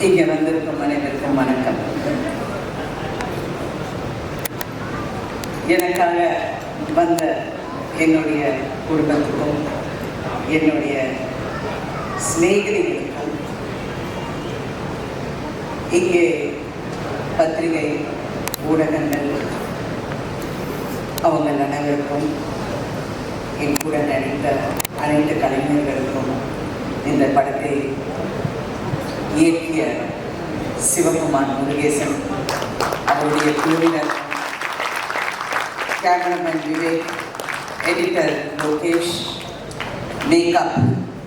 இங்கே வந்திருக்கும் அனைவருக்கும் வணக்கம். எனக்காக வந்த என்னுடைய குடும்பத்துக்கும் என்னுடைய சிநேகிதிகளுக்கும் இங்கே பத்திரிகை ஊடகங்கள் அவங்க அனைவருக்கும் என் கூட நடித்த அனைத்து கலைஞர்களுக்கும் இந்த படத்தை இயக்கிய சிவகுமார் முருகேசன் அவருடைய குழுவினர், cameraman Vivek, editor Lokesh, makeup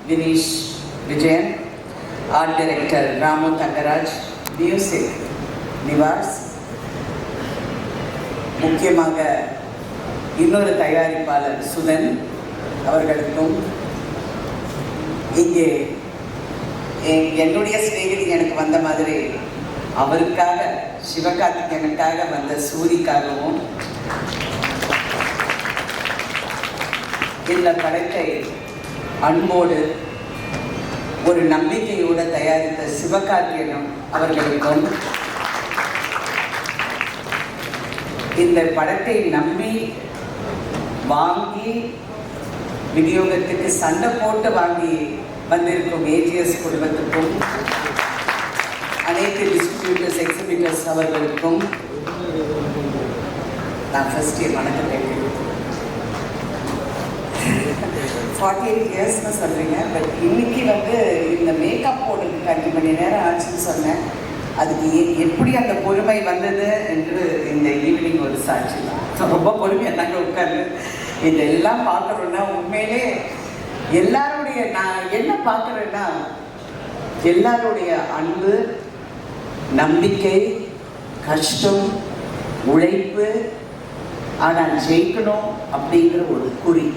Vineesh Vijayan, art director Ramu Thangaraj, music Nivas, முக்கியமாக இன்னொரு தயாரிப்பாளர் சுதன் அவர்களுக்கும், இங்கே என்னுடைய சிநேகிதி எனக்கு வந்த மாதிரி அவருக்காக சிவகார்த்திகேயனுக்காக வந்த சூரிக்காகவும் இந்த படத்தை அன்போடு ஒரு நம்பிக்கையோடு தயாரித்த சிவகார்த்திகேயன் அவர்களுக்கும், இந்த படத்தை நம்பி வாங்கி விநியோகத்துக்கு சண்டை போட்டு வாங்கி வந்திருக்கும் ஏஜிஎஸ் குடும்பத்துக்கும், அனைத்து டிஸ்ட்ரிபியூட்டர்ஸ் எக்ஸிபிட்டர்ஸ் அவர்களுக்கும் நான் ஃபர்ஸ்ட் வணக்கம் தெரிவிக்கிறேன். 48 இயர்ஸ்னு சொல்கிறீங்க, பட் இன்னைக்கு இந்த மேக்கப் போடுறதுக்கு 5 மணி நேரம் ஆச்சுன்னு சொன்னேன். அதுக்கு எப்படி அந்த பொறுமை வந்தது என்று இந்த ஈவினிங் ஒரு சாட்சி தான். ரொம்ப பொறுமையாக நாங்கள் உட்கார்ந்து இதெல்லாம் பார்க்குறோன்னா உண்மையிலே எல்லாருடைய, நான் என்ன பார்க்குறேன்னா எல்லாருடைய அன்பு, நம்பிக்கை, கஷ்டம், உழைப்பு, ஆனால் ஜெயிக்கணும் அப்படிங்கிற ஒரு குறி.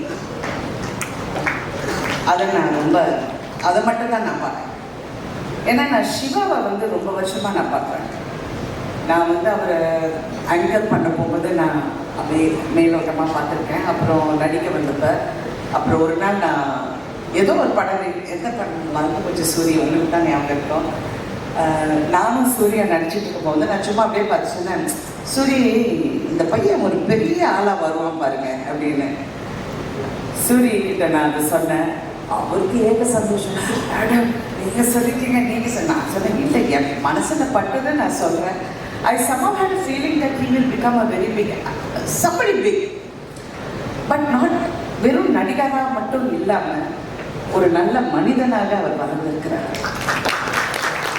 அதை நான் அதை மட்டும்தான் நான் பார்க்குறேன். ஏன்னா நான் சிவாவை ரொம்ப வருஷமாக நான் பார்க்குறேன். நான் அவரை ஆங்கர் பண்ண போகும்போது நான் அப்படியே மேலோட்டமாக பார்த்துருக்கேன். அப்புறம் நடிக்க வந்தப்போ, அப்புறம் ஒரு நாள் நான் ஏதோ ஒரு படம், எந்த படம் மறந்து போச்சு, சூரிய, உங்களுக்கு தான் ஞாபகம் இருக்கும். நானும் சூர்யா நடிச்சிட்டு இருக்கும்போது நான் சும்மா அப்படியே பார்த்து சொன்னேன், சூரிய இந்த பையன் ஒரு பெரிய ஆளாக வருவான் பாருங்க அப்படின்னு. சூரியக்கிட்ட நான் அதை சொன்னேன். அவருக்கு ஏக சந்தோஷம். மேடம் நீங்கள் சொல்லிட்டீங்க, நீங்கள் நான் சொன்னேன் இல்லை, என் மனசில் பட்டதை நான் சொல்கிறேன். I somehow had a feeling that he will become a very big, somebody big, but not வெறும் நடிகராக மட்டும் இல்லாமல் ஒரு நல்ல மனிதனாக அவர் வளர்ந்திருக்கிறார்.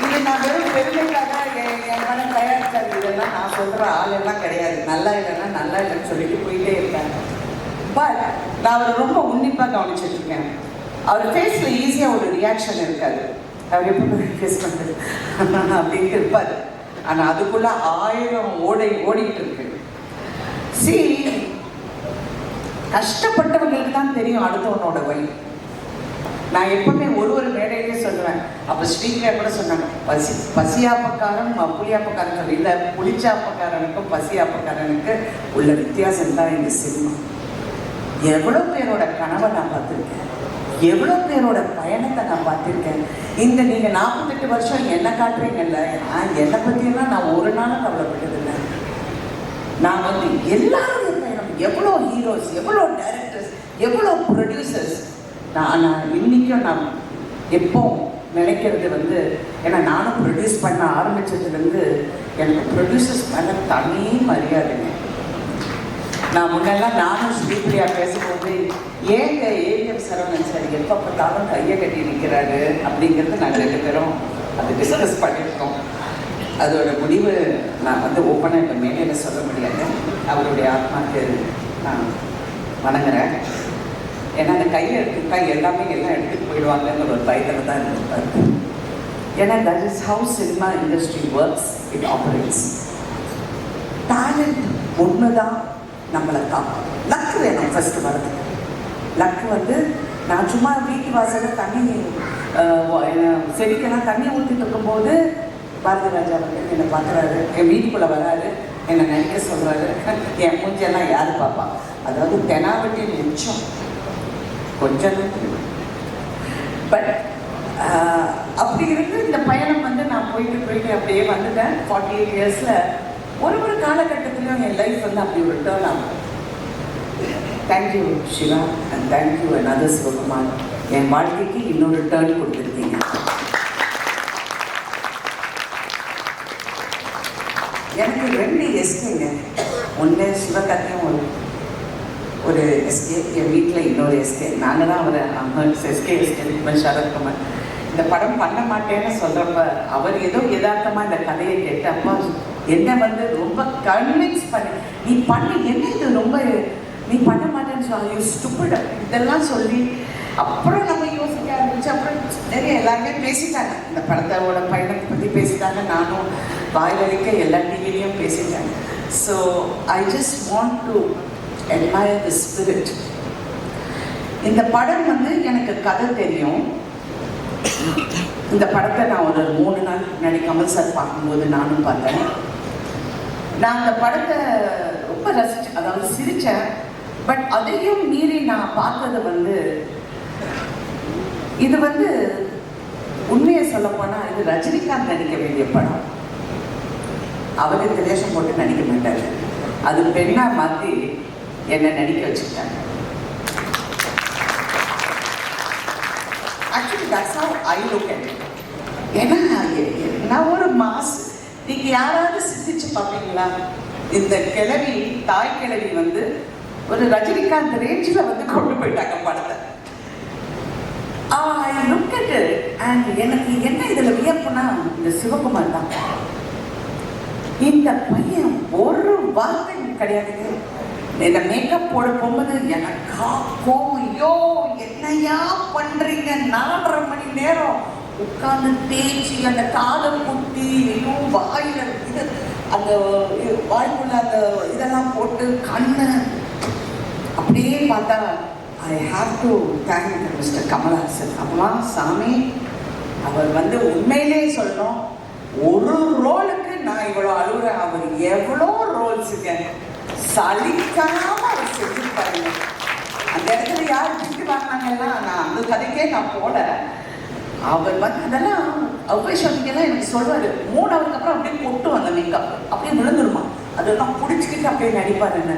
இது நான் வெறும் பெருமைக்காக என் மனம் தயாரித்தார் இதெல்லாம் நான் சொல்கிற ஆள் எல்லாம் கிடையாது. நல்லா இல்லைன்னா நல்லா இல்லைன்னு சொல்லிட்டு போயிட்டே இருக்காங்க. பட் நான் அவரை ரொம்ப உன்னிப்பாக கவனிச்சிட்ருக்கேன். அவர் ஃபேஸில் ஈஸியாக ஒரு ரியாக்ஷன் இருக்காது. அவர் எப்போ ஃபேஸ் பண்ணுறது அப்படின்ட்டு இருப்பார். ஆனால் அதுக்குள்ளே 1000 ஓடிக்கிட்டு இருக்கு. கஷ்டப்பட்டவங்களுக்கு தான் தெரியும் அடுத்தவனோட வழி. நான் எப்பவுமே ஒரு மேடையிலே சொல்லுவேன். அப்போ ஸ்ரீகிரியா கூட சொன்னாங்க, பசியாப்பக்காரன் புளியாப்பக்காரன் சொல்லி, இல்லை புளிச்சாப்பக்காரனுக்கும் பசியாப்பக்காரனுக்கு உள்ள வித்தியாசம் தான் இந்த சினிமா. எவ்வளோ பேரோட கனவை நான் பார்த்துருக்கேன், எவ்வளோ பேரோட பயணத்தை நான் பார்த்துருக்கேன். இந்த நீங்கள் 48 வருஷம் என்ன காட்டுறீங்கல்ல, என்னை பற்றியெல்லாம் நான் ஒரு நாளும் கவலைப்பட்டதில்லை. நான் எல்லாருடைய பயணம், எவ்வளோ ஹீரோஸ், எவ்வளோ டைரக்டர்ஸ், எவ்வளோ ப்ரொடியூசர்ஸ், நான் இன்றைக்கும் நான் எப்போ நினைக்கிறது ஏன்னா நானும் ப்ரொடியூஸ் பண்ண ஆரம்பித்ததுலேருந்து எனக்கு ப்ரொடியூசர்ஸ் மேலே தனி மரியாதைங்க. நான் முன்னெல்லாம் நானும் ஸ்ரீபிரியா பேசும்போது ஏஎம் சரவணன் சார் எப்போ பார்த்தாலும் கையை கட்டி நிற்கிறாரு அப்படிங்கிறது நாங்கள் 2 பேரும் அது டிஸ்கஸ் பண்ணியிருக்கோம். அதோட முடிவு நான் ஓப்பனாக இப்போ மேலே சொல்ல முடியாது. அவருடைய ஆத்மாக்கு நான் வணங்குறேன். ஏன்னா அந்த கையை எடுத்துக்கிட்டா எல்லாம் எடுத்துகிட்டு போயிடுவாங்கன்னு ஒரு பயத்தில் தான் இருந்திருப்பாரு. ஏன்னா that is how cinema industry works, it operates. Talent ஒன்று தான் நம்மளை காக்கும். லக்கு வேணும் ஃபஸ்ட்டு வரதுக்கு. லக்கு நான் சும்மா வீட்டு வாசலில் தண்ணி செடிக்கெல்லாம் தண்ணி ஊற்றிட்டு இருக்கும்போது பாரதி ராஜா என்னை பார்க்குறாரு, என் வீட்டுக்குள்ளே வராரு, என்னை நினைக்க சொல்கிறாரு. என் மூஞ்செல்லாம் யார் பார்ப்பா? அதாவது தெனாவட்டி மிச்சம் கொஞ்சம். பட் அப்படி இருந்து இந்த பயணம் வந்து நான் போயிட்டு அப்படியே வந்துட்டேன். 48 இயர்ஸில் ஒரு காலகட்டத்திலும் என் லைஃப் வந்து அப்படி ஒரு டேர்ன் ஆகும். Thank you Siva and thank you another Sivakumar. என் வாழ்க்கைக்கு இன்னொரு டேர்ன் கொடுத்துருக்கீங்க. எனக்கு 2 எஸ்கேங்க. ஒன்று சிவகத்தையும் ஒரு எஸ்கே, என் வீட்டில் இன்னொரு எஸ்கே. நாங்கள் தான் அவரை எஸ்கே சரத்குமார் இந்த படம் பண்ண மாட்டேன்னு சொல்கிறப்ப அவர் ஏதோ யதார்த்தமாக இந்த கதையை கேட்டு அப்பா என்னை வந்து ரொம்ப கன்வின்ஸ் நீ பண்ணி என்ன இது ரொம்ப நீ பண்ண மாட்டேன்னு சொல்லி ஸ்டூபிட் இதெல்லாம் சொல்லி அப்புறம் நம்ம யோசிக்க ஆரம்பிச்சு அப்புறம் நிறைய எல்லாருமே பேசிட்டாங்க. இந்த படத்தோட பயணத்தை பற்றி பேசிட்டாங்க. நானும் வாய் வலிக்க எல்லா டிவிலையும் பேசிட்டேன். So I just want to admire the spirit. இந்த படம் வந்து எனக்கு கதை தெரியும். இந்த படத்தை நான் ஒரு 3 நாள் முன்னாடி கமல் சார் பார்க்கும்போது நானும் பார்த்தேன். நான் அந்த படத்தை ரொம்ப ரசிச்சேன், அதாவது சிரித்தேன். பட் அதையும் மீறி நான் பார்த்தது வந்து இது வந்து உண்மையை சொல்ல போனால் இது ரஜினிகாந்த் நடிக்க வேண்டிய படம். அவருக்கு வேஷம் போட்டு நடிக்க மாட்டார். அது பெண்ணா மாற்றி என்னை நடிக்க வச்சுட்டாங்க. Actually that's how I look at it. ஏன்னா நான் ஒரு மாஸ். நீங்கள் யாராவது சிந்திச்சு பார்ப்பீங்களா? இந்த கிழவி தாய் கிழவி வந்து ஒரு ரஜினிகாந்த் ரேஞ்சில் வந்து கொண்டு போயிட்டாங்க படத்தை. I look at it and எனக்கு என்ன இதில் வியப்புனா இந்த சிவகுமார் தான். இந்த பையன் ஒரு வார்த்தை கிடையாதுங்க. இந்த மேக்கப் போட போகும்போது எனக்கா கோவம், ஐயோ என்னையா பண்றீங்க? 4.5 மணி நேரம் உட்கார்ந்து தேய்ச்சி அந்த காதல் குத்தி ஐயோ வாயில இது அந்த வாய்க்குள்ள அந்த இதெல்லாம் போட்டு கண்ணு அப்படியே பார்த்தா I have to thank mister Kamal Haasan. அப்பெல்லாம் சாமி அவர் வந்து உண்மையிலே சொல்லணும், ஒரு ரோலுக்கு நான் இவ்வளோ அழுகுறேன். அவர் எவ்வளோ ரோல்ஸுங்க சலிக்காம அவர் செஞ்சுருப்பாரு. அந்த இடத்துல யார் திட்டு வாங்கினாங்கன்னா நான் அந்த கதைக்கே நான் போல. அவர் வந்து அதெல்லாம் அவ்வை சொன்னீங்கன்னா எனக்கு சொல்வார். 3 ஹவருக்கு அப்புறம் அப்படியே கொட்டு வந்த மேக்கப் அப்படியே விழுந்துருமா, அதெல்லாம் பிடிச்சிக்கிட்டு அப்படியே நடிப்பார். என்ன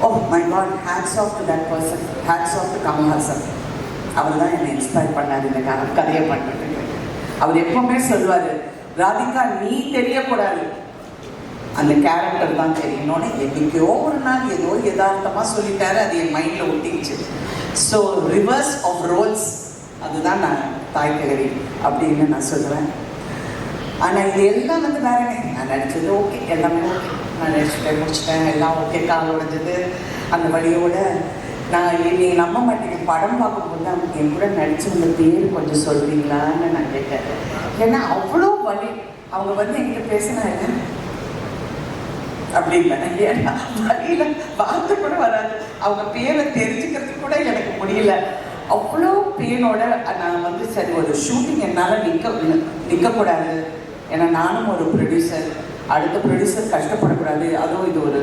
oh my god, hats off to that person, hats off to Kamal Haasan. அவர் தான் என்னை இன்ஸ்பயர் பண்ணார் இந்த கதையை பண்ணுறதுக்கு. அவர் எப்பவுமே சொல்லுவார், ராதிகா நீ தெரியக்கூடாது, அந்த கேரக்டர் தான் தெரியணும்னு. என்னைக்கோ ஒரு நாள் ஏதோ யதார்த்தமாக சொல்லிட்டாரு, அது என் மைண்டில் ஒட்டிக்கிச்சு. ஸோ ரிவர்ஸ் ஆஃப் ரோல்ஸ், அதுதான் நான் தாய் கிழவி அப்படின்னு நான் சொல்லுவேன். ஆனால் இது எல்லாம் வந்து வேறங்க. நான் நடிச்சது ஓகே, எல்லாமே ஓகே, நான் நடிச்சுட்டேன், முடிச்சிட்டேன், எல்லாம் ஓகே. கால் உடைஞ்சது அந்த வழியோட நான் நீங்கள் நம்ப மாட்டேங்க, படம் பார்க்கும்போது தான் என் கூட நடிச்சவங்க பேர் கொஞ்சம் சொல்கிறீங்களான்னு நான் கேட்டேன். ஏன்னா அவ்வளோ வலி. அவங்க வந்து என்கிட்ட பேசினாங்க அப்படின்னா ஏன்னா வழியில வார்த்தை கூட வராது, அவங்க பேரை தெரிஞ்சுக்கிறதுக்கு கூட எனக்கு முடியல. அவ்வளோ பெயினோட நான் வந்து சரி ஒரு ஷூட்டிங் என்னால் நிற்கக்கூடாது. ஏன்னா நானும் ஒரு ப்ரொடியூசர், அடுத்த ப்ரொடியூசர் கஷ்டப்படக்கூடாது. அதுவும் இது ஒரு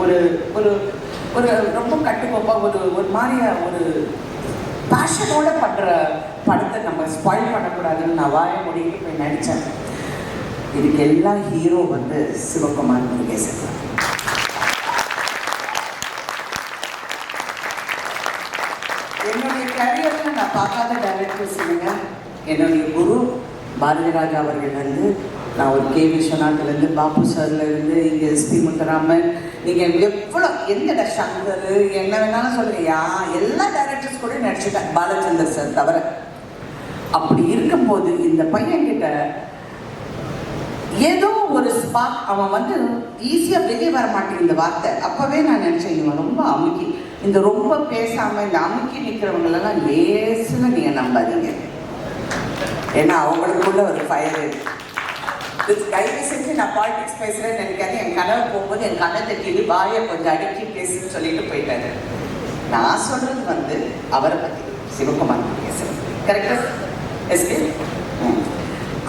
ஒரு ஒரு ஒரு ரொம்ப கட்டுக்கோப்பாக ஒரு மாதிரியா ஒரு பேஷனோட பண்ணுற படத்தை நம்ம ஸ்பாயில் பண்ணக்கூடாதுன்னு நான் வாய முடிக்கிட்டு போய் நடித்தேன். இதுக்கு எல்லாம் ஹீரோ வந்து சிவகுமார் முருகேசன். என்னுடைய கரியரில் நான் பார்க்காத டைரக்டர்ஸ் இல்லைங்க. என்னுடைய குரு பாரதிராஜா அவர்கள் வந்து, நான் ஒரு கே விஸ்வநாத்லேருந்து, பாபு சார்லேருந்து, இங்கே எஸ்பி முத்துராமன், நீங்கள் எவ்வளோ எந்த சங்கர் என்ன வேணாலும் சொல்லுங்கய்யா, எல்லா டைரக்டர்ஸ் கூட நடிச்சுட்டேன், பாலச்சந்தர் சார் தவிர. அப்படி இருக்கும்போது இந்த பையன்கிட்ட ஏதோ ஒரு ஸ்பார்க், அவன் வந்து ஈஸியாக வெளியே வர மாட்டேங்குது இந்த வார்த்தை. அப்போவே நான் நினச்சேன், இவன் ரொம்ப அமுக்கி, இந்த ரொம்ப பேசாமல் இந்த அமுக்கி நிற்கிறவங்களெல்லாம் லேசில் நீங்கள் நம்பாதீங்க. ஏன்னா அவங்களுக்குள்ள ஒரு ஃபயர். தயவு செஞ்சு நான் பாலிடிக்ஸ் பேசுகிறேன்னு நினைக்காது. என் கனவு போகும்போது என் கண்ணை தட்டிட்டு வாயை கொஞ்சம் அடிக்கி பேசுன்னு சொல்லிட்டு போயிட்டாரு. நான் சொல்கிறது வந்து அவரை பற்றி, சிவகுமார் பேசுகிறேன், கரெக்டாக எஸ்கே.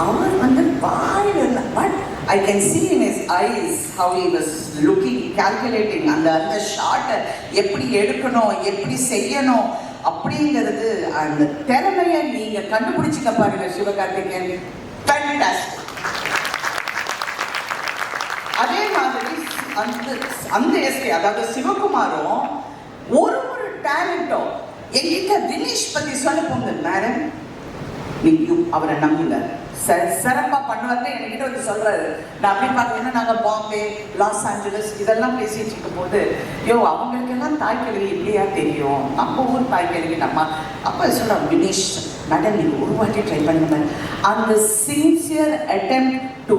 அவர் வந்து வாயில், but I can see in his eyes how he was looking, calculating. அந்த ஷார்ட்டை எப்படி எடுக்கணும், எப்படி செய்யணும் அப்படிங்கிறது, அந்த திறமை கதையை நீங்க கண்டுபிடிச்சுக்க பாருங்க சிவகார்த்திகேயன். ஃபேண்டாஸ்டிக். அதே மாதிரி அந்த எஸ்கே அதாவது சிவகுமாரும் ஒரு டேலண்டும் என்கிட்ட தினேஷ் பத்தி சொல்ல போங்க மேடம், நீங்க அவரை நம்புங்க, சிறப்பா பண்ணுவார்னு என்கிட்ட வந்து சொல்றாரு. நான் அப்படி பார்த்தீங்கன்னா நாங்க பாம்பே, லாஸ் ஏஞ்சலஸ் இதெல்லாம் பேசிட்டு இருக்கும் போது அவங்களுக்கு எல்லாம் தாய்க்கல்வி இல்லையா தெரியும், நம்ம ஊர் தாய்க்கல்வி நம்ம அப்ப சொல்றோம் தினேஷ் மேடம் நீங்க ஒரு வாட்டி ட்ரை பண்ணுங்க. அந்த sincere attempt to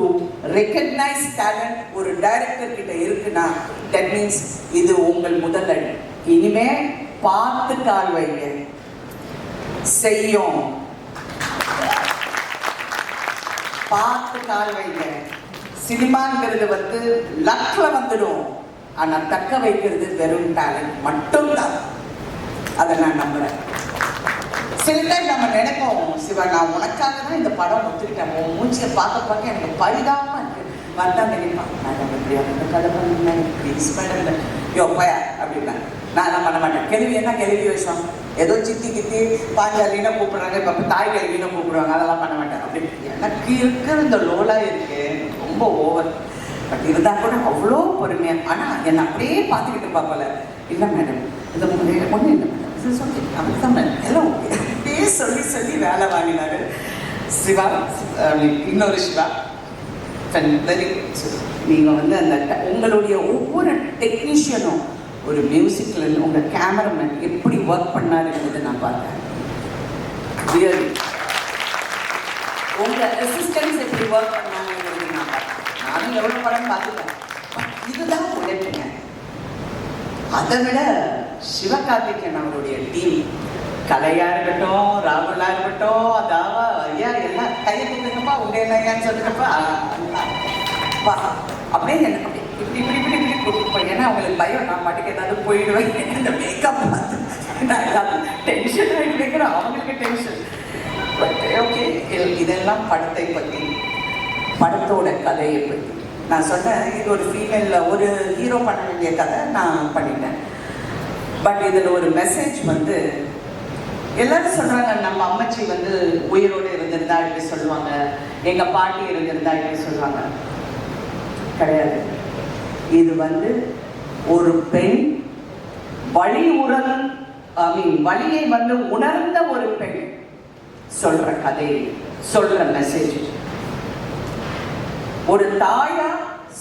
recognise talent ஒரு டைரக்டர் கிட்ட இருக்குன்னா தட் மீன்ஸ் இது உங்கள் முதல் அடி. இனிமே பார்த்து கால் வைங்க, செய்யும் பார்த்து கால் வைங்க. சினிமாங்கிறது வந்து லக்ல வந்துடும், ஆனா தக்க வைக்கிறது வெறும் டேலண்ட் மட்டும்தான். அதை நான் நம்புறேன். சில டைம் நம்ம நினைப்போம் சிவா நான் உனக்காக தான் இந்த படம் ஒத்துக்கிட்டேன், உன் மூச்சியை பார்க்க பார்க்க எனக்கு பரிதாபமா இருக்கு வந்தா நினைப்பான் மேடம் எப்படியா இந்த கதை பண்ண ப்ளீஸ் மேடம் பயா அப்படின்னா நான் பண்ண மாட்டேன். கேள்வி என்ன கேள்வி விஷயம் ஏதோ சித்தி கித்தி பாஞ்சாலின்னு கூப்பிடுறாங்க, இப்போ தாய் கேள்வின்னு கூப்பிடுவாங்க, அதெல்லாம் பண்ண மாட்டேன். அப்படி எனக்கு இருக்கிற இந்த லோலா இருக்கு ரொம்ப ஓவர். பட் இருந்தால் கூட அவ்வளோ பொறுமையா, ஆனால் என்னை அப்படியே பார்த்துக்கிட்டு பார்ப்பல. இல்லை மேடம் இந்த ஒன்றும் இல்லை மேடம் சொல்லி அப்படிதான் மேடம் எல்லாம் ஓகே அப்படியே சொல்லி சொல்லி வேலை வாங்கினாரு சிவா. இன்னொரு சிவா வெரி குட். நீங்கள் வந்து அந்த உங்களுடைய ஒவ்வொரு டெக்னீஷியனும் ஒரு மியூசிக்ல உங்கள் கேமராமேன் எப்படி ஒர்க் பண்ணாருங்கிறது நான் பார்த்தேன். ரியலி உங்கள் அசிஸ்டன்ஸ் எப்படி ஒர்க் பண்ணாங்கிறது நான் பார்த்தேன். நானும் எவ்வளோ படம் பார்த்துட்டேன். இதுதான் உழைப்புங்க. அதை விட சிவகார்த்திகேயன் அவருடைய டீம் கலையா இருக்கட்டும், ராகுலா இருக்கட்டும், அதாவா ஐயா எல்லாம் கையை கொடுத்துக்கப்பா உங்க என்னையான்னு சொல்லிட்டப்பா அப்படியே என்ன அப்படி இப்படி இப்படி இப்படி இப்படி கொடுத்துப்போம். ஏன்னா அவங்களுக்கு பயம் நான் பாட்டுக்கு ஏதாவது போயிடுவேன். இந்த மேக்கப் பார்த்து நான் ஏதாவது டென்ஷன் ஆகிட்டு அவங்களுக்கு டென்ஷன். பட் ஓகே இதெல்லாம் படத்தை பற்றி, படத்தோட கதையை பற்றி நான் சொன்னேன். இது ஒரு ஃபீமேல் ஒரு ஹீரோ பண்ண வேண்டிய கதை நான் பண்ணிட்டேன். பட் இதில் ஒரு மெசேஜ் வந்து எல்லாரும் சொல்கிறாங்க நம்ம அம்மச்சி வந்து உயிரோடு இருந்திருந்தா இப்படி சொல்லுவாங்க, எங்கள் பாட்டி இருந்திருந்தா இப்படி சொல்லுவாங்க. கிடையாது. இது வந்து ஒரு பெண் வலியை வந்து உணர்ந்த ஒரு பெண் சொல்ற கதை, சொல்ற மெசேஜ். ஒரு தாயா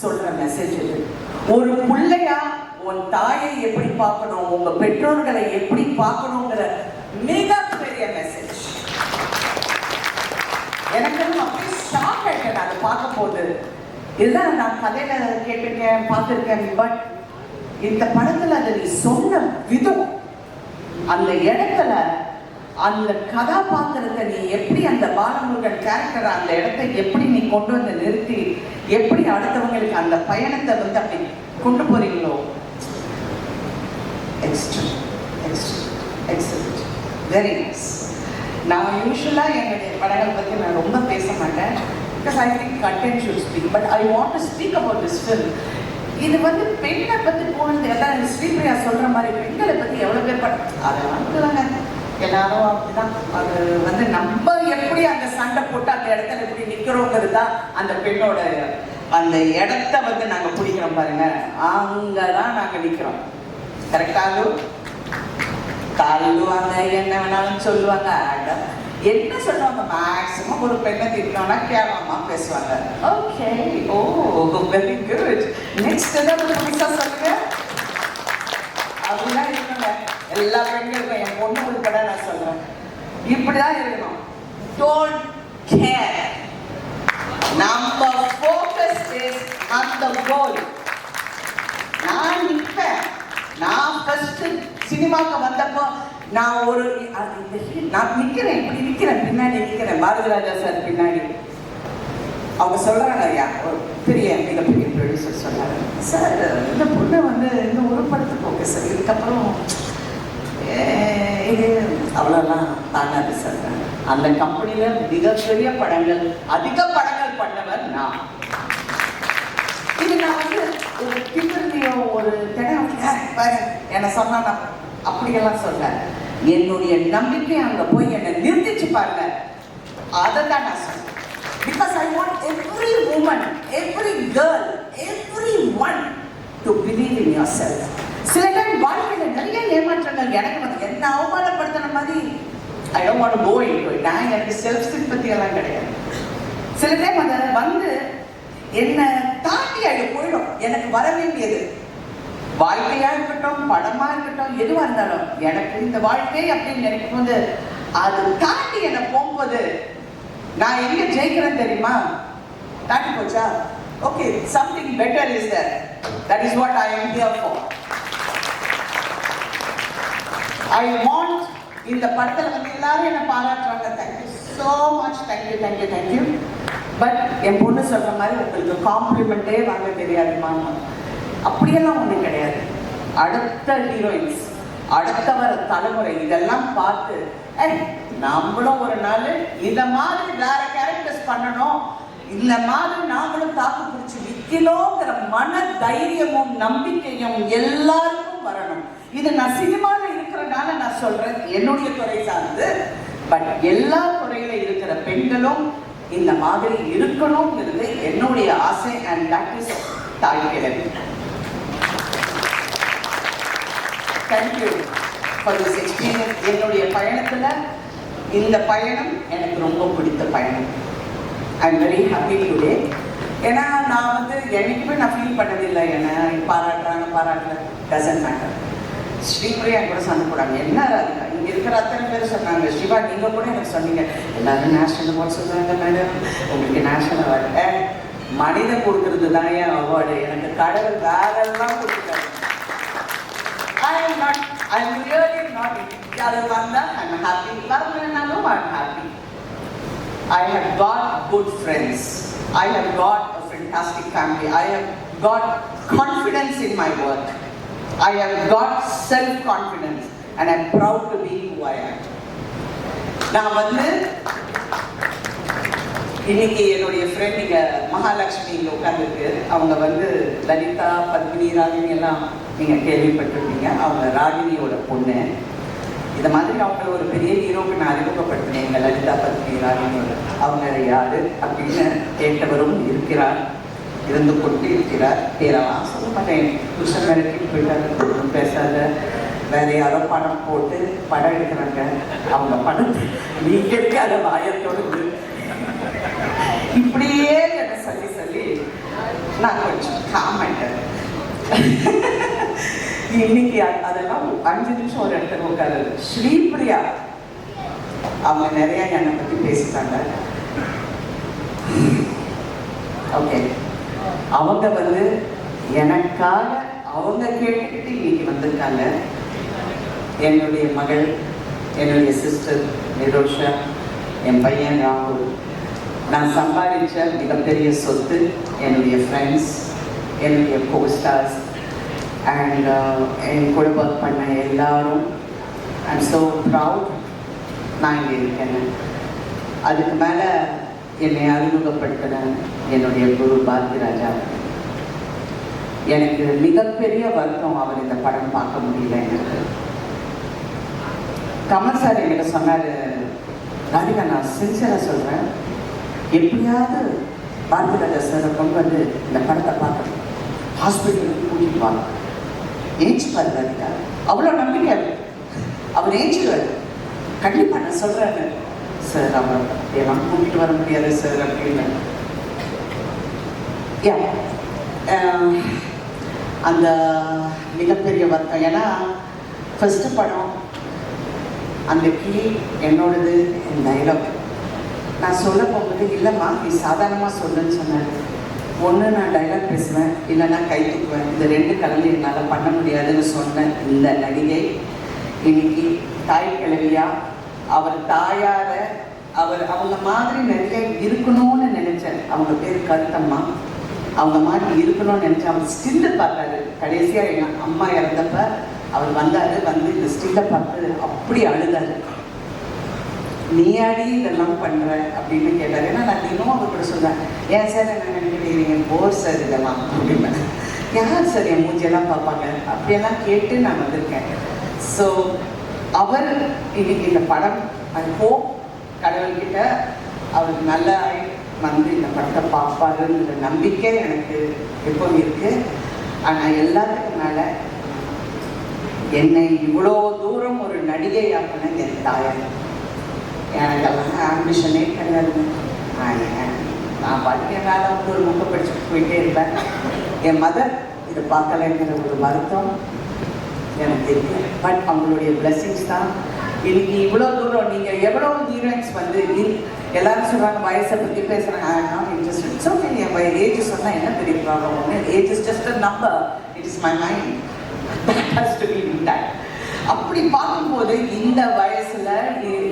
சொல்ற மெசேஜ் இது. ஒரு பிள்ளையா உன் தாயை எப்படி பார்க்கணும், உங்க பெற்றோர்களை எப்படி பார்க்கணுங்கிற மிகப்பெரிய மெசேஜ். எனக்கு அப்படியே ஷாக் ஆயிட்டேன் அதை பார்க்கும் போது. இதுதான் நான் கதையில கேட்டிருக்கேன், பார்த்துருக்கேன். பட் இந்த படத்துல அதை நீ சொன்ன விதம், அந்த இடத்துல அந்த கதாபாத்திரத்தை நீ எப்படி அந்த பாலமுருகன் கேரக்டர் அந்த இடத்தை எப்படி நீ கொண்டு வந்து நிறுத்தி எப்படி அடுத்தவங்களுக்கு அந்த பயணத்தை வந்து அப்படி கொண்டு போறீங்களோ, எக்ஸலென்ட், வெரி நைஸ். நான் யூஸ்வலாக என்னுடைய படங்கள் பற்றி நான் ரொம்ப பேச மாட்டேன். because I think content should speak, but I want to speak about this film. இது வந்து பெண்ணை பற்றி போனது எல்லாம் ஸ்ரீபிரியா சொல்கிற மாதிரி பெண்களை பற்றி எவ்வளோ பேர் அதெல்லாம் இல்லைங்க, எல்லாரும் அப்படிதான். அது வந்து நம்ம எப்படி அந்த சண்டை போட்டு அந்த இடத்துல எப்படி நிற்கிறோங்கிறது தான் அந்த பெண்ணோட அந்த இடத்த வந்து நாங்கள் பிடிக்கிறோம் பாருங்க, அங்கே தான் நாங்கள் நிற்கிறோம். கரெக்டாக தள்ளுவாங்க, என்ன வேணாலும் சொல்லுவாங்க, என்ன சொல்லுவாங்க, மேக்ஸிமம் ஒரு பெண்ணை திட்டோம்னா கேவலமா பேசுவாங்க. ஓகே, ஓ வெரி குட், நெக்ஸ்ட் ஏதாவது புதுசாக சொல்லுங்க. அப்படிலாம் இருக்குங்க எல்லா பெண்களுக்கும். என் பொண்ணு உள்பட நான் சொல்றேன், இப்படிதான் இருக்கணும். டோன்ட் கேர், நம்ம ஃபோக்கஸ் இஸ் ஆன் தி கோல். நான் நிற்பேன். நான் ஃபர்ஸ்ட் சினிமாவுக்கு வந்தப்போ நான் நான் நிற்கிறேன், இப்படி நிற்கிறேன், பின்னாடி நிற்கிறேன், பாரதிராஜா சார் பின்னாடி. அவங்க சொல்கிறாங்க, ஐயா ஒரு பெரிய மிகப்பெரிய ப்ரொடியூசர் சொன்னாங்க, சார் இந்த பொண்ணை வந்து இந்த ஒரு படத்துக்கு ஓகே சார், இதுக்கப்புறம் இது அவ்வளோலாம் தாங்காது சார். அந்த கம்பெனியில் மிகப்பெரிய படங்கள், அதிக படங்கள் பண்ணவர் நான். இது நான் வந்து ஒரு கிட்டத்தையோ ஒரு என்ன சொன்னா அப்படியெல்லாம் சொல்ல, என்னுடைய நம்பிக்கை அங்கே போய் என்னை நிறுத்திச்சு அதை தான் நான் சொல்றேன். Because I want every woman, every girl, everyone to believe in yourself. சில டைம் வாழ்க்கையில் நிறைய ஏமாற்றங்கள் எனக்கு வந்து என்ன அவமானப்படுத்தின மாதிரி I don't want to go into it. நான் எனக்கு செல்ஃப் சிம்பத்தி எல்லாம் கிடையாது. சில டைம் அதை வந்து என்னை தாண்டி அது போயிடும். எனக்கு வர வேண்டியது வாழ்க்கையா இருக்கட்டும், படமா இருக்கட்டும், எதுவாக இருந்தாலும் எனக்கு இந்த வாழ்க்கை அப்படின்னு நினைக்கும் போது அது தாண்டி என்னை போகும்போது நான் எங்க ஜெயிக்கிறேன் தெரியுமா? தாண்டி போச்சா? Okay, something better is there. That is what I am here for. I want இந்த படத்தில் வந்து எல்லாரும் என்ன பாராட்டுறாங்க. Thank you so much, thank you thank you thank you. But என் பொண்ணு சொல்ற மாதிரி உங்களுக்கு காம்ப்ளிமெண்ட்டே வாங்க தெரியாதுமா, அப்படியெல்லாம் ஒன்றும் கிடையாது. அடுத்த ஹீரோயின்ஸ், அடுத்த வர தலைமுறை இதெல்லாம் பார்த்து நாமளும் ஒரு நாள் இந்த மாதிரி வேற கேரக்டர்ஸ் பண்ணணும், இந்த மாதிரி நாமளும் தாக்கு பிடிச்சி விற்கணுங்கிற மன தைரியமும் நம்பிக்கையும் எல்லாருக்கும் வரணும். இது நான் சினிமாவில் இருக்கிறனால நான் சொல்றேன், என்னுடைய துறை சார்ந்து. பட் எல்லா துறையில இருக்கிற பெண்களும் இந்த மாதிரி இருக்கணும்ங்கிறது என்னுடைய ஆசை. அண்ட் தட் இஸ் தாய் கிழவி. Thank you for this experience. என்னுடைய பயணத்தில் இந்த பயணம் எனக்கு ரொம்ப பிடித்த பயணம். I am very happy today. ஏன்னா நான் வந்து என்னைக்குமே நான் ஃபீல் பண்ணதில்லை என்ன பாராட்டுறாங்க பாராட்டல, டசன்ட் மேட்டர். ஸ்ரீபிரியா கூட சண்டை போடாங்க, என்ன ராதிகா இங்கே இருக்கிற அத்தனை பேர் சொன்னாங்க, சிவா நீங்கள் கூட எனக்கு சொன்னீங்க எல்லாரும் நேஷனல் அவார்ட் சொல்கிறாங்க மேடம், உங்களுக்கு நேஷனல் அவார்டு மனிதன் கொடுக்கறது தான் ஏன் அவார்டு, எனக்கு கடவுள் வேறெல்லாம் கொடுத்துருக்காரு. I am really not other than that. I am happy. Varmananalu, I am happy. I have got good friends. I have got a fantastic family. I have got confidence in my work. I have got self-confidence and I am proud to be who I am. நான் வந்து இன்னைக்கு என்னுடைய friend இங்கே மகாலட்சுமி இங்கே உட்காந்துருக்கு. அவங்க வந்து லலிதா, பத்மினி, ராகினி எல்லாம் நீங்கள் கேள்விப்பட்டிருப்பீங்க. அவங்க ராகினியோட பொண்ணு. இந்த மாதிரி அவங்கள ஒரு பெரிய ஹீரோக்கு நான் அறிமுகப்படுத்தினேன், எங்கள் லலிதா, பத்மினி, ராகினியோட. அவங்க யாரு அப்படின்னு கேட்டவரும் இருக்கிறார், இருந்து கொண்டு இருக்கிறார். பேரெல்லாம் சொல்ல மாட்டேன், புருஷன் மிரட்டி போயிட்டாரு, பேசாத. வேற யாரோ படம் போட்டு படம் எடுக்கிறாங்க, அவங்க படத்தை நீங்க எடுக்காத வாயத்தோடு இப்படியே என்ன சொல்லி சொல்லி நான் கொஞ்சம் காமெண்டேன். இன்னைக்கு அதெல்லாம் 5 நிமிஷம் ஒரு இடத்துல உட்காரு. ஸ்ரீபிரியா அவங்க நிறைய என்னை பத்தி பேசிட்டாங்க. ஓகே, அவங்க வந்து எனக்காக அவங்க கேட்டுக்கிட்டு இன்னைக்கு வந்திருக்காங்க. என்னுடைய மகள், என்னுடைய சிஸ்டர் நிரோஷா, என் பையன் ராகுல், நான் சம்பாதிச்ச மிகப்பெரிய சொத்து என்னுடைய ஃப்ரெண்ட்ஸ், என்னுடைய கோஸ்டார்ஸ் அண்ட் என் கூட ஒர்க் பண்ண எல்லாரும். ஐ எம் ஸோ ப்ரவுட் நான் இங்கே இருக்கேன். அதுக்கு மேலே என்னை அறிமுகப்படுத்தின என்னுடைய குரு பாரதிராஜா. எனக்கு மிகப்பெரிய வருத்தம் அவர் இந்த படம் பார்க்க முடியல. எனக்கு கமல் சார் எனக்கு சொன்னார், ராதிகா நான் சின்சியராக சொல்கிறேன், எப்படியாவது பாரதிராஜா சாரை கொண்டு வந்து இந்த படத்தை பார்க்கணும், ஹாஸ்பிட்டலுக்கு கூட்டிட்டு வாங்க, ஏஞ்சிப்பார் ராதிகா. அவ்வளோ நம்பிக்கை அவர் ஏஞ்சிடுவார். கண்டிப்பாக நான் சொல்கிறேன்னு. சார் அவர் எல்லாம் கூட்டிகிட்டு வர முடியாது சார் அப்படின்னு. அந்த மிகப்பெரிய வருத்தம். ஏன்னா ஃபஸ்ட்டு படம் அந்த கீ என்னோடது, என் டைலாக் நான் சொல்ல போகும்போது இல்லைம்மா நீ சாதாரணமாக சொல்லுன்னு சொன்னார். ஒன்று நான் டைலாக் பேசுவேன், இல்லைன்னா கை தூக்குவேன், இந்த 2 கலந்து என்னால் பண்ண முடியாதுன்னு சொன்னேன். இந்த நடிகை இன்னைக்கு தாய் கிழவியா, அவர் தாயார அவங்க மாதிரி நிறைய இருக்கணும்னு நினைச்சேன். அவங்க பேர் கருத்தம்மா. அவங்க மாதிரி இருக்கணும்னு நினைச்சேன். அவர் ஸ்டில்லை பார்த்தாரு. கடைசியாக எங்கள் அம்மா இறந்தப்ப அவர் வந்தார், வந்து இந்த ஸ்டில்லை பார்த்து அப்படி அழுதாரு. நீ அடி இதெல்லாம் பண்ணுற அப்படின்னு கேட்டார். ஏன்னா நான் தினமும் அவர் கூட சொன்னேன், ஏன் சார் என்ன நினைக்கிறீங்க, போர் சார் இதெல்லாம் அப்படின்னா, யார் சார் என் மூஞ்சியெல்லாம் பார்ப்பாங்க அப்படியெல்லாம் கேட்டு நான் வந்திருக்கேன். ஸோ அவர் இன்னைக்கு இந்த படம் அது கடவுள்கிட்ட அவர் நல்லா வந்து இந்த படத்தை பார்ப்பாருன்ற நம்பிக்கை எனக்கு எப்பவும் இருக்கு. ஆனால் எல்லாத்துக்கும் மேலே என்னை இவ்வளோ தூரம் ஒரு நடிகை ஆக்கின என் தாயார். எனக்கெல்லாம் ஆம்பிஷனே கிடையாது. நான் படிக்க வேலை வந்து ஒரு புக்கை படிச்சுட்டு போயிட்டே இருப்பேன். என் மதர் இதை பார்க்கலைங்கிற ஒரு வருத்தம் எனக்கு தெரியும். பட் அவங்களுடைய பிளெஸிங்ஸ் தான் இன்னைக்கு இவ்வளோ தூரம். நீங்கள் எவ்வளோ ஹீரோயின்ஸ் வந்து எல்லாரும் சொல்கிறாங்க வயசை பற்றி பேசுகிறாங்க. நான் இன்ட்ரெஸ்ட் ஸோ என் ஏஜ் சொன்னால் என்ன பெரிய ப்ராப்ளம் ஒன்று. Age is just a number. It is my mind. That has to be intact. அப்படி பார்க்கும்போது இந்த வயசுல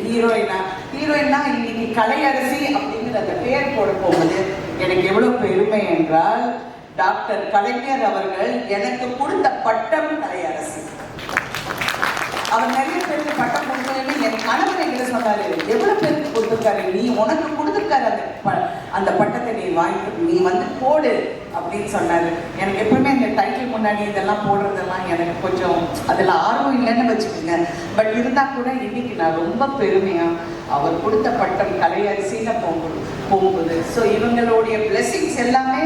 ஹீரோயினா இன்னைக்கு கலையரசி அப்படிங்கிற அந்த பேர் போட போகுது எனக்கு எவ்வளவு பெருமை என்றால், டாக்டர் கலைஞர் அவர்கள் எனக்கு கொடுத்த பட்டம் கலையரசி. அவர் நிறைய பேருக்கு பட்டம் கொடுக்கலன்னு என் கணவர் எங்கிட்ட சொன்னாரு, எவ்வளவு பேருக்கு கொடுத்துருக்காரு, நீ உனக்கு கொடுத்துருக்காரு அந்த பட்டத்தை நீ வந்து போடு அப்படின்னு சொன்னாரு. எனக்கு எப்பவுமே இந்த டைட்டில் முன்னாடி இதெல்லாம் போடுறதெல்லாம் எனக்கு கொஞ்சம் அதில் ஆர்வம் இல்லைன்னு வச்சுக்கோங்க. பட் இருந்தால் கூட இன்னைக்கு நான் ரொம்ப பெருமையா அவர் கொடுத்த பட்டம் கலையரசின்னு போகுது. ஸோ இவங்களுடைய பிளெஸிங்ஸ் எல்லாமே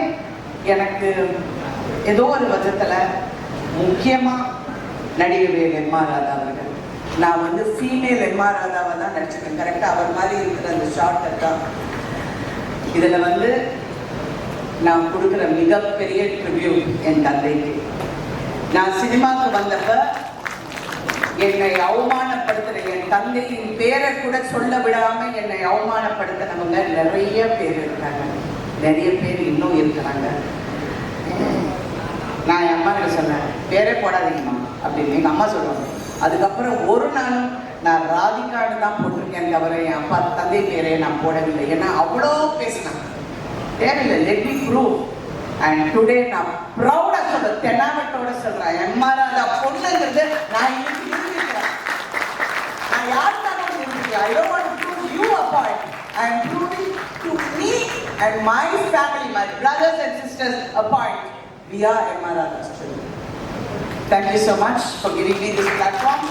எனக்கு ஏதோ ஒரு விதத்தில் முக்கியமாக நடிகர் எம்.ஆர். ராதா அவர்கள். நான் வந்து ஃபீமேல் எம்.ஆர். ராதாவை தான் நடிச்சிருக்கேன். கரெக்டாக அவர் மாதிரி இருக்கிற அந்த ஷார்ட்டை தான் இதில் வந்து நான் கொடுக்குற மிகப்பெரிய ட்ரிபியூட் என் தந்தைக்கு. நான் சினிமாவுக்கு வந்தப்ப என்னை அவமானப்படுத்துகிற என் தந்தையின் பேரை கூட சொல்ல விடாமல் என்னை அவமானப்படுத்தினவங்க நிறைய பேர் இருக்காங்க. நிறைய பேர் இன்னும் இருக்கிறாங்க. நான் என் அம்மா கிட்ட சொன்னேன், பேரே போடாதீங்கம்மா அப்படின்னு. எங்கள் அம்மா சொல்லுவாங்க. அதுக்கப்புறம் ஒரு நாளும் நான் ராதிகான்னு தான் போட்டிருக்கேன் தவிர என் அப்பா தந்தை பேரே நான் போடவில்லை. ஏன்னா அவ்வளோ பேசினேன். தேவையில்லை, let me prove. And today நான் ப்ரௌடாக சொல்கிறேன், தெனாவட்டோட சொல்கிறேன், எம்.ஆர். ராதா பொண்ணுங்கிறது நான் இருக்கிறேன். நான் யாருக்காகவும் இருக்கிறேன். I don't want to prove you a point. I am proving to me and my family, my brothers and sisters, a point. We are M.R. Rada's children. Thank you so much for giving me this platform,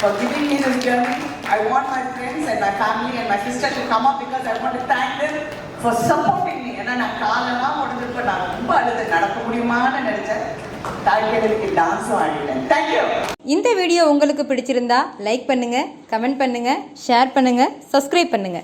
for giving me this journey. I want my friends and my family and my sister to come up because I want to thank them for supporting me. ஏன்னா நான் காலெல்லாம் உடஞ்சிருப்ப நான் ரொம்ப அழுது நடக்க முடியுமான்னு நினைச்சேன். தாய்க்கிறதுக்கு டான்ஸும் ஆடிட்டேன். Thank you. இந்த வீடியோ உங்களுக்கு பிடிச்சிருந்தா லைக் பண்ணுங்க, கமெண்ட் பண்ணுங்க, ஷேர் பண்ணுங்க, சப்ஸ்கிரைப் பண்ணுங்க.